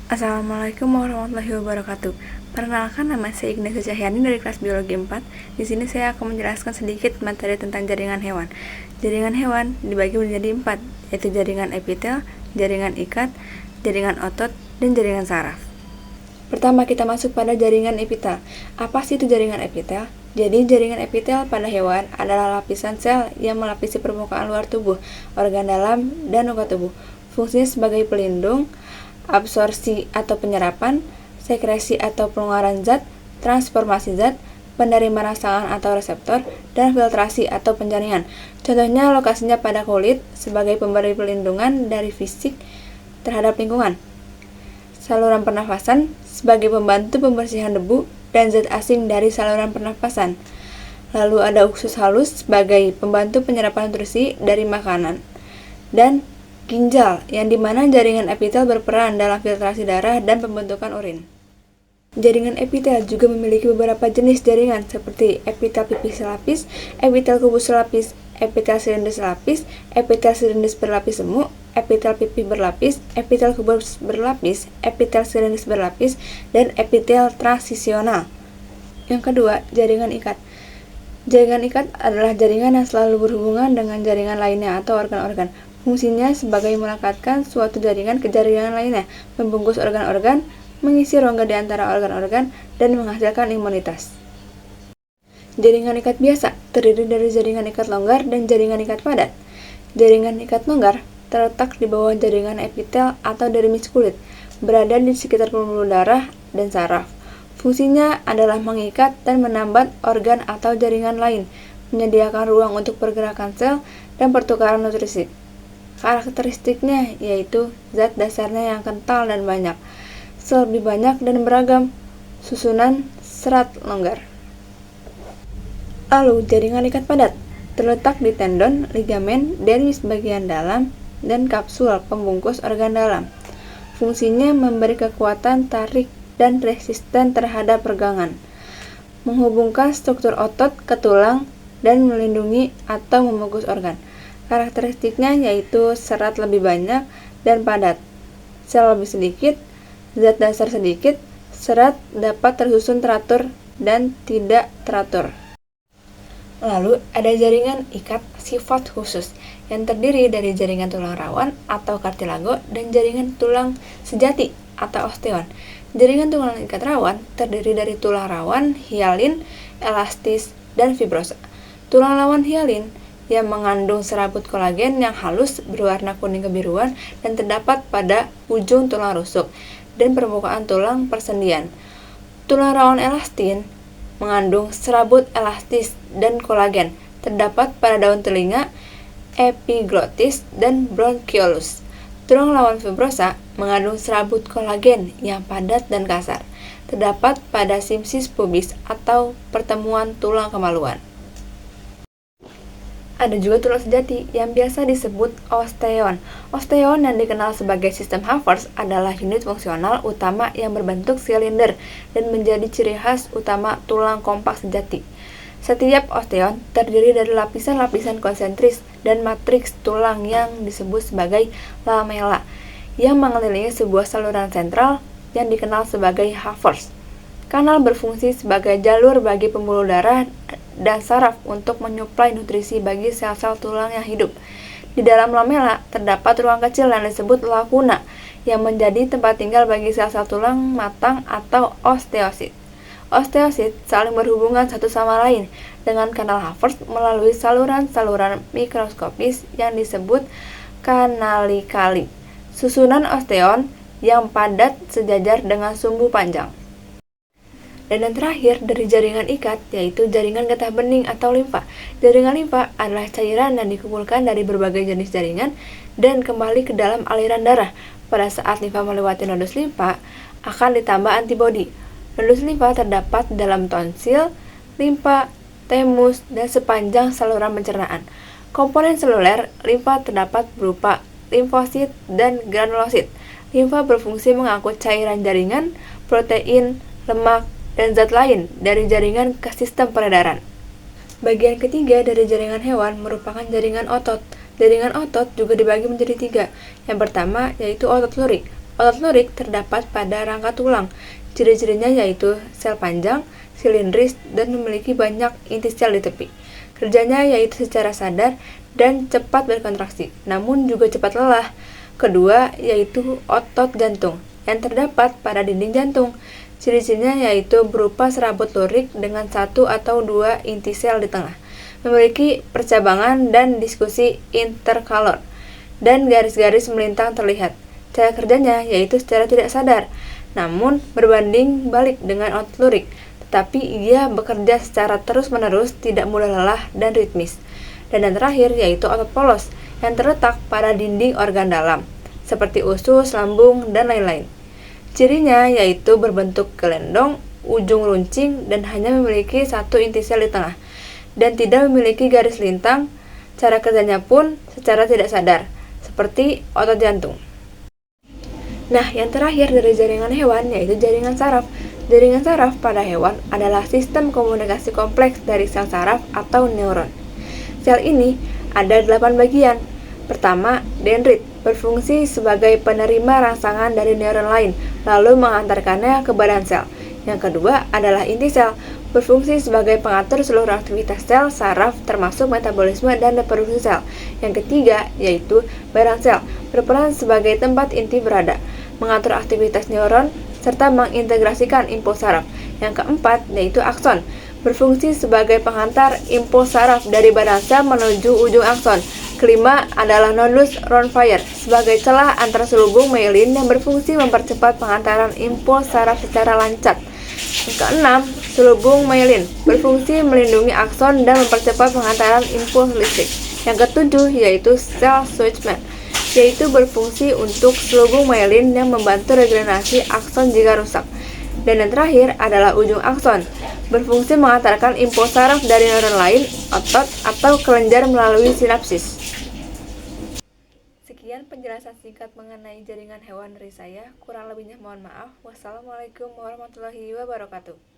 Assalamualaikum warahmatullahi wabarakatuh. Perkenalkan, nama saya Ignacia Cahyani dari kelas Biologi 4. Di sini saya akan menjelaskan sedikit materi tentang jaringan hewan. Jaringan hewan dibagi menjadi 4, yaitu jaringan epitel, jaringan ikat, jaringan otot, dan jaringan saraf. Pertama, kita masuk pada jaringan epitel. Apa sih itu jaringan epitel? Jadi, jaringan epitel pada hewan adalah lapisan sel yang melapisi permukaan luar tubuh, organ dalam, dan muka tubuh. Fungsinya sebagai pelindung, absorpsi atau penyerapan, sekresi atau pengeluaran zat, transformasi zat, penerima rangsangan atau reseptor, dan filtrasi atau penjaringan. Contohnya lokasinya pada kulit sebagai pemberi pelindungan dari fisik terhadap lingkungan. Saluran pernafasan sebagai pembantu pembersihan debu dan zat asing dari saluran pernafasan. Lalu ada usus halus sebagai pembantu penyerapan nutrisi dari makanan. Dan ginjal, yang dimana jaringan epitel berperan dalam filtrasi darah dan pembentukan urin. Jaringan epitel juga memiliki beberapa jenis jaringan seperti epitel pipi selapis, epitel kubus selapis, epitel sirindis selapis, epitel sirindis berlapis semu, epitel pipi berlapis, epitel kubus berlapis, epitel sirindis berlapis, dan epitel transisional. Yang kedua, jaringan ikat. Jaringan ikat adalah jaringan yang selalu berhubungan dengan jaringan lainnya atau organ-organ. Fungsinya sebagai melekatkan suatu jaringan ke jaringan lainnya, membungkus organ-organ, mengisi rongga di antara organ-organ, dan menghasilkan imunitas. Jaringan ikat biasa terdiri dari jaringan ikat longgar dan jaringan ikat padat. Jaringan ikat longgar terletak di bawah jaringan epitel atau derimis kulit, berada di sekitar pembuluh darah dan saraf. Fungsinya adalah mengikat dan menambat organ atau jaringan lain, menyediakan ruang untuk pergerakan sel dan pertukaran nutrisi. Karakteristiknya yaitu zat dasarnya yang kental dan banyak, sel lebih banyak dan beragam, susunan serat longgar. Lalu jaringan ikat padat terletak di tendon, ligamen, derimis bagian dalam, dan kapsul pembungkus organ dalam. Fungsinya memberi kekuatan tarik dan resisten terhadap regangan, menghubungkan struktur otot ke tulang, dan melindungi atau membungkus organ. Karakteristiknya yaitu serat lebih banyak dan padat, sel lebih sedikit, zat dasar sedikit, serat dapat tersusun teratur dan tidak teratur. Lalu ada jaringan ikat sifat khusus yang terdiri dari jaringan tulang rawan atau kartilago dan jaringan tulang sejati atau osteon. Jaringan tulang ikat rawan terdiri dari tulang rawan, hialin, elastis, dan fibrosa. Tulang rawan hialin yang mengandung serabut kolagen yang halus berwarna kuning kebiruan dan terdapat pada ujung tulang rusuk dan permukaan tulang persendian. Tulang rawan elastin mengandung serabut elastis dan kolagen, terdapat pada daun telinga, epiglottis, dan bronchiolus. Tulang rawan fibrosa mengandung serabut kolagen yang padat dan kasar, terdapat pada simsis pubis atau pertemuan tulang kemaluan. Ada juga tulang sejati yang biasa disebut osteon. Osteon yang dikenal sebagai sistem Havertz adalah unit fungsional utama yang berbentuk silinder dan menjadi ciri khas utama tulang kompak sejati. Setiap osteon terdiri dari lapisan-lapisan konsentris dan matriks tulang yang disebut sebagai lamela yang mengelilingi sebuah saluran sentral yang dikenal sebagai Havertz. Kanal berfungsi sebagai jalur bagi pembuluh darah dan saraf untuk menyuplai nutrisi bagi sel-sel tulang yang hidup. Di dalam lamela terdapat ruang kecil yang disebut lacuna yang menjadi tempat tinggal bagi sel-sel tulang matang atau osteosit. Osteosit saling berhubungan satu sama lain dengan kanal Havertz melalui saluran-saluran mikroskopis yang disebut kanalikali. Susunan osteon yang padat sejajar dengan sumbu panjang. Dan yang terakhir dari jaringan ikat yaitu jaringan getah bening atau limfa. Jaringan limfa adalah cairan yang dikumpulkan dari berbagai jenis jaringan dan kembali ke dalam aliran darah. Pada saat limfa melewati nodus limfa akan ditambah antibodi. Nodus limfa terdapat dalam tonsil, limfa, thymus, dan sepanjang saluran pencernaan. Komponen seluler limfa terdapat berupa limfosit dan granulosit. Limfa berfungsi mengangkut cairan jaringan, protein, lemak, dan zat lain dari jaringan ke sistem peredaran. Bagian ketiga dari jaringan hewan merupakan jaringan otot. Jaringan otot juga dibagi menjadi 3. Yang pertama yaitu otot lurik. Otot lurik terdapat pada rangka tulang. Ciri-cirinya yaitu sel panjang, silindris, dan memiliki banyak inti sel di tepi. Kerjanya yaitu secara sadar dan cepat berkontraksi, namun juga cepat lelah. Kedua yaitu otot jantung yang terdapat pada dinding jantung. Ciri-cirinya yaitu berupa serabut lurik dengan satu atau dua inti sel di tengah, memiliki percabangan dan diskusi interkalor, dan garis-garis melintang terlihat. Cara kerjanya yaitu secara tidak sadar, namun berbanding balik dengan otot lurik, tetapi ia bekerja secara terus-menerus, tidak mudah lelah dan ritmis. Dan yang terakhir yaitu otot polos yang terletak pada dinding organ dalam, seperti usus, lambung, dan lain-lain. Cirinya yaitu berbentuk gelendong, ujung runcing, dan hanya memiliki satu inti sel di tengah, dan tidak memiliki garis lintang. Cara kerjanya pun secara tidak sadar, seperti otot jantung. Nah, yang terakhir dari jaringan hewan yaitu jaringan saraf. Jaringan saraf pada hewan adalah sistem komunikasi kompleks dari sel saraf atau neuron. Sel ini ada 8 bagian. Pertama, dendrit, berfungsi sebagai penerima rangsangan dari neuron lain, lalu mengantarkannya ke badan sel. Yang kedua adalah inti sel, berfungsi sebagai pengatur seluruh aktivitas sel saraf termasuk metabolisme dan reproduksi sel. Yang ketiga yaitu badan sel, berperan sebagai tempat inti berada, mengatur aktivitas neuron, serta mengintegrasikan impuls saraf. Yang keempat yaitu akson, berfungsi sebagai pengantar impuls saraf dari badan sel menuju ujung akson. Kelima adalah nodus Ronfayer, sebagai celah antara selubung myelin yang berfungsi mempercepat pengantaran impuls saraf secara lancar. Yang keenam, selubung myelin, berfungsi melindungi akson dan mempercepat pengantaran impuls listrik. Yang ketujuh yaitu sel Switchman, yaitu berfungsi untuk selubung myelin yang membantu regenerasi akson jika rusak. Dan yang terakhir adalah ujung akson, berfungsi mengantarkan impuls saraf dari neuron lain, otot, atau kelenjar melalui sinapsis. Sekian penjelasan singkat mengenai jaringan hewan dari saya. Kurang lebihnya mohon maaf. Wassalamualaikum warahmatullahi wabarakatuh.